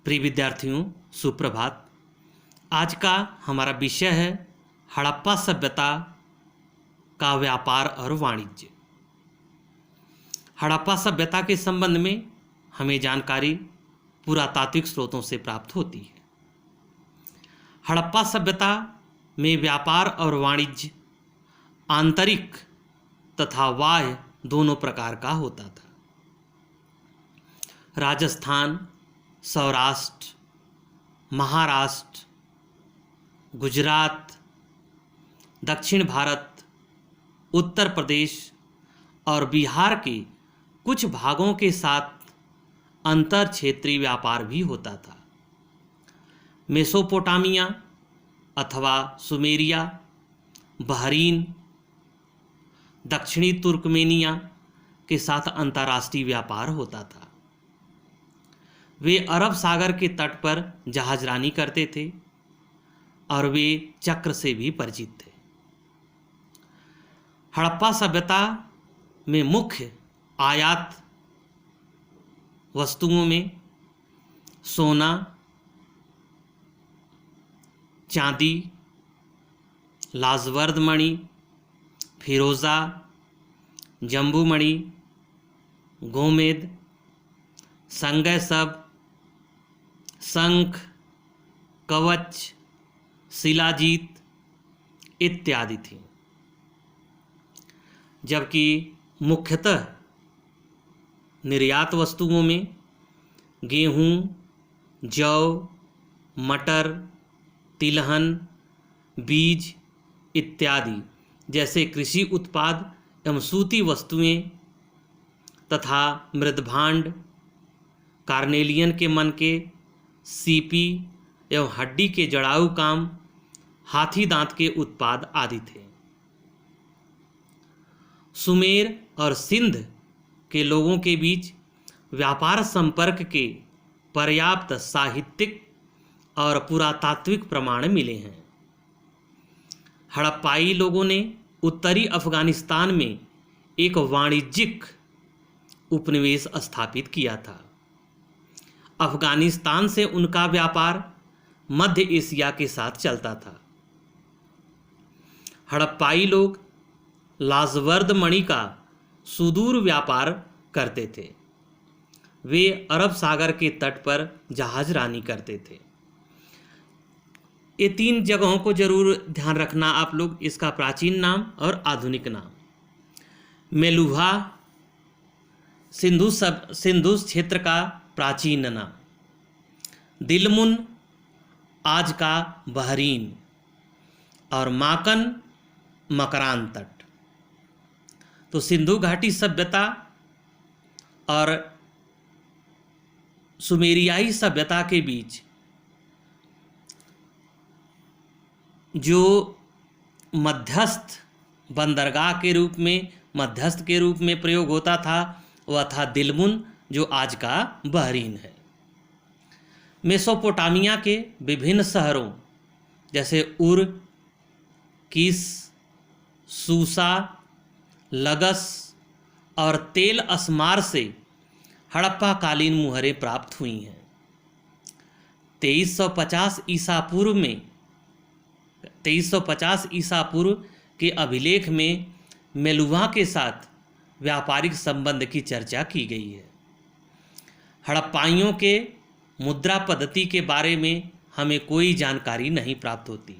प्रिय विद्यार्थियों, सुप्रभात। आज का हमारा विषय है हड़प्पा सभ्यता का व्यापार और वाणिज्य। हड़प्पा सभ्यता के संबंध में हमें जानकारी पुरातात्विक स्रोतों से प्राप्त होती है। हड़प्पा सभ्यता में व्यापार और वाणिज्य आंतरिक तथा बाह्य दोनों प्रकार का होता था। राजस्थान, सौराष्ट्र, महाराष्ट्र, गुजरात, दक्षिण भारत, उत्तर प्रदेश और बिहार के कुछ भागों के साथ अंतर क्षेत्रीय व्यापार भी होता था। मेसोपोटामिया अथवा सुमेरिया, बहरीन, दक्षिणी तुर्कमेनिया के साथ अंतर्राष्ट्रीय व्यापार होता था। वे अरब सागर के तट पर जहाजरानी करते थे और वे चक्र से भी परिचित थे। हड़प्पा सभ्यता में मुख्य आयात वस्तुओं में सोना, चांदी, लाजवर्द मणि, फिरोज़ा, जम्बू मणि, गोमेद, संगय सब, शंख, कवच, शिलाजीत इत्यादि थी। जबकि मुख्यतः निर्यात वस्तुओं में गेहूँ, जौ, मटर, तिलहन, बीज इत्यादि जैसे कृषि उत्पाद एवं सूती वस्तुएं तथा मृदभांड, कार्नेलियन के मनके, सीपी एवं हड्डी के जड़ाऊ काम, हाथी दांत के उत्पाद आदि थे। सुमेर और सिंध के लोगों के बीच व्यापार संपर्क के पर्याप्त साहित्यिक और पुरातात्विक प्रमाण मिले हैं। हड़प्पाई लोगों ने उत्तरी अफगानिस्तान में एक वाणिज्यिक उपनिवेश स्थापित किया था। अफगानिस्तान से उनका व्यापार मध्य एशिया के साथ चलता था। हड़प्पाई लोग लाजवर्द मणि का सुदूर व्यापार करते थे। वे अरब सागर के तट पर जहाजरानी करते थे। ये 3 जगहों को जरूर ध्यान रखना आप लोग, इसका प्राचीन नाम और आधुनिक नाम। मेलुहा सिंधु क्षेत्र का प्राचीन नाम, दिलमुन आज का बहरीन और माकन मकरान तट। तो सिंधु घाटी सभ्यता और सुमेरियाई सभ्यता के बीच जो मध्यस्थ बंदरगाह के रूप में मध्यस्थ के रूप में प्रयोग होता था वह था दिलमुन, जो आज का बहरीन है। मेसोपोटामिया के विभिन्न शहरों जैसे उर, किस, सूसा, लगस और तेल अस्मार से हड़प्पा कालीन मुहरें प्राप्त हुई हैं। 2350 ईसा पूर्व के अभिलेख में मेलुहा के साथ व्यापारिक संबंध की चर्चा की गई है। हड़प्पाइयों के मुद्रा पद्धति के बारे में हमें कोई जानकारी नहीं प्राप्त होती,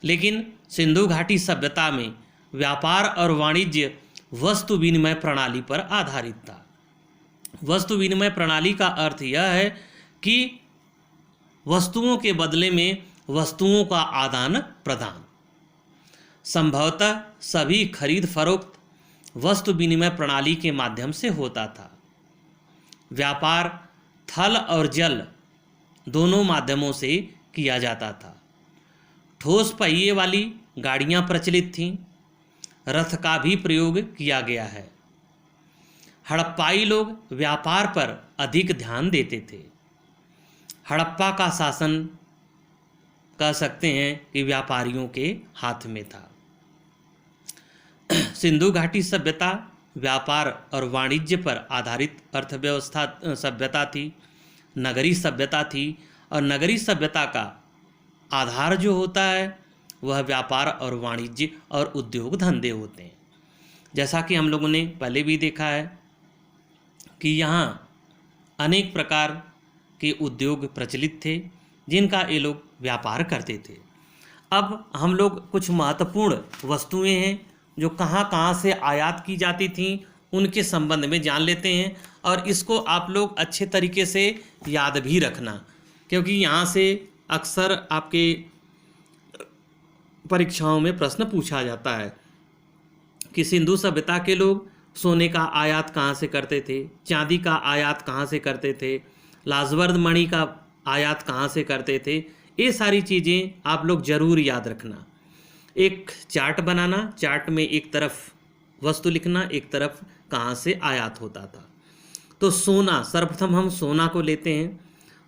लेकिन सिंधु घाटी सभ्यता में व्यापार और वाणिज्य वस्तु विनिमय प्रणाली पर आधारित था। वस्तु विनिमय प्रणाली का अर्थ यह है कि वस्तुओं के बदले में वस्तुओं का आदान प्रदान। संभवतः सभी खरीद फरोख्त वस्तु विनिमय प्रणाली के माध्यम से होता था। व्यापार थल और जल दोनों माध्यमों से किया जाता था। ठोस पहिए वाली गाड़ियां प्रचलित थीं। रथ का भी प्रयोग किया गया है। हड़प्पाई लोग व्यापार पर अधिक ध्यान देते थे। हड़प्पा का शासन कह सकते हैं कि व्यापारियों के हाथ में था। सिंधु घाटी सभ्यता व्यापार और वाणिज्य पर आधारित अर्थव्यवस्था सभ्यता थी। नगरीय सभ्यता थी और नगरीय सभ्यता का आधार जो होता है वह व्यापार और वाणिज्य और उद्योग धंधे होते हैं। जैसा कि हम लोगों ने पहले भी देखा है कि यहाँ अनेक प्रकार के उद्योग प्रचलित थे जिनका ये लोग व्यापार करते थे। अब हम लोग कुछ महत्वपूर्ण वस्तुएं हैं जो कहाँ कहाँ से आयात की जाती थीं उनके संबंध में जान लेते हैं, और इसको आप लोग अच्छे तरीके से याद भी रखना, क्योंकि यहाँ से अक्सर आपके परीक्षाओं में प्रश्न पूछा जाता है कि सिंधु सभ्यता के लोग सोने का आयात कहाँ से करते थे, चांदी का आयात कहाँ से करते थे, लाजवर्द मणि का आयात कहाँ से करते थे। ये सारी चीज़ें आप लोग ज़रूर याद रखना। एक चार्ट बनाना, चार्ट में एक तरफ वस्तु लिखना, एक तरफ कहाँ से आयात होता था। तो सोना, सर्वप्रथम हम सोना को लेते हैं।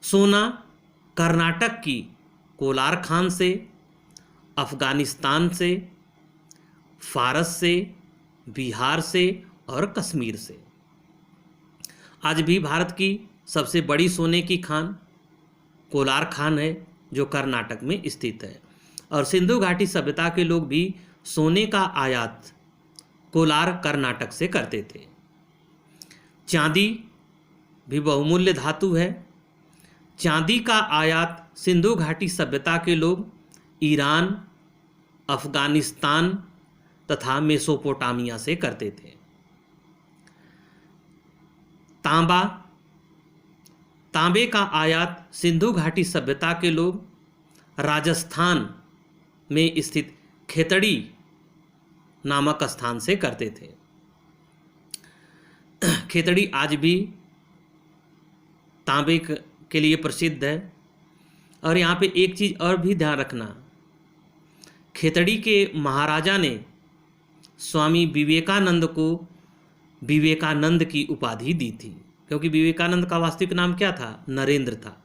सोना कर्नाटक की कोलार खान से, अफ़गानिस्तान से, फारस से, बिहार से और कश्मीर से। आज भी भारत की सबसे बड़ी सोने की खान कोलार खान है जो कर्नाटक में स्थित है, और सिंधु घाटी सभ्यता के लोग भी सोने का आयात कोलार कर्नाटक से करते थे। चांदी भी बहुमूल्य धातु है। चांदी का आयात सिंधु घाटी सभ्यता के लोग ईरान, अफ़गानिस्तान तथा मेसोपोटामिया से करते थे। तांबा, तांबे का आयात सिंधु घाटी सभ्यता के लोग राजस्थान में स्थित खेतड़ी नामक स्थान से करते थे। खेतड़ी आज भी तांबे के लिए प्रसिद्ध है। और यहाँ पे एक चीज़ और भी ध्यान रखना, खेतड़ी के महाराजा ने स्वामी विवेकानंद को विवेकानंद की उपाधि दी थी, क्योंकि विवेकानंद का वास्तविक नाम क्या था? नरेंद्र था।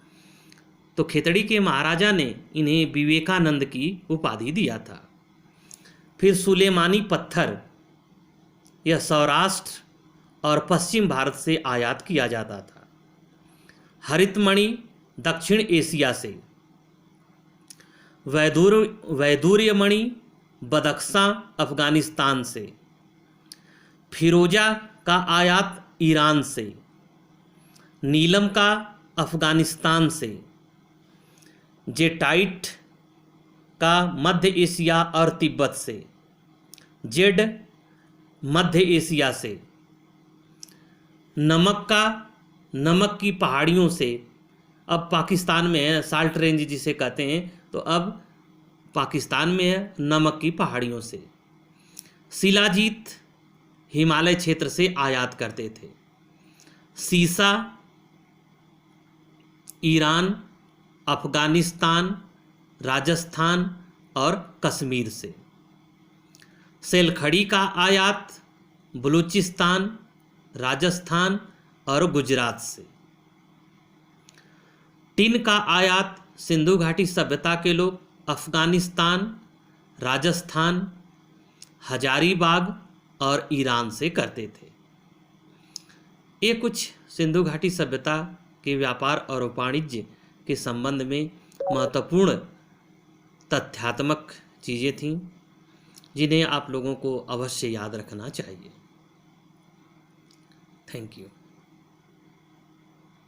तो खेतड़ी के महाराजा ने इन्हें विवेकानंद की उपाधि दिया था। फिर सुलेमानी पत्थर, यह सौराष्ट्र और पश्चिम भारत से आयात किया जाता था। हरितमणि दक्षिण एशिया से, वैदूर्य मणि बदख्शां अफगानिस्तान से, फिरोजा का आयात ईरान से, नीलम का अफगानिस्तान से, जेटाइट का मध्य एशिया और तिब्बत से, जेड मध्य एशिया से, नमक का नमक की पहाड़ियों से, अब पाकिस्तान में है, साल्ट रेंज जिसे कहते हैं, तो अब पाकिस्तान में है, नमक की पहाड़ियों से। शिलाजीत हिमालय क्षेत्र से आयात करते थे। सीसा ईरान, अफगानिस्तान, राजस्थान और कश्मीर से। सेलखड़ी का आयात बलूचिस्तान, राजस्थान और गुजरात से। टिन का आयात सिंधु घाटी सभ्यता के लोग अफगानिस्तान, राजस्थान, हजारीबाग और ईरान से करते थे। ये कुछ सिंधु घाटी सभ्यता के व्यापार और वाणिज्य के संबंध में महत्वपूर्ण तथ्यात्मक चीज़ें थीं जिन्हें आप लोगों को अवश्य याद रखना चाहिए। Thank you.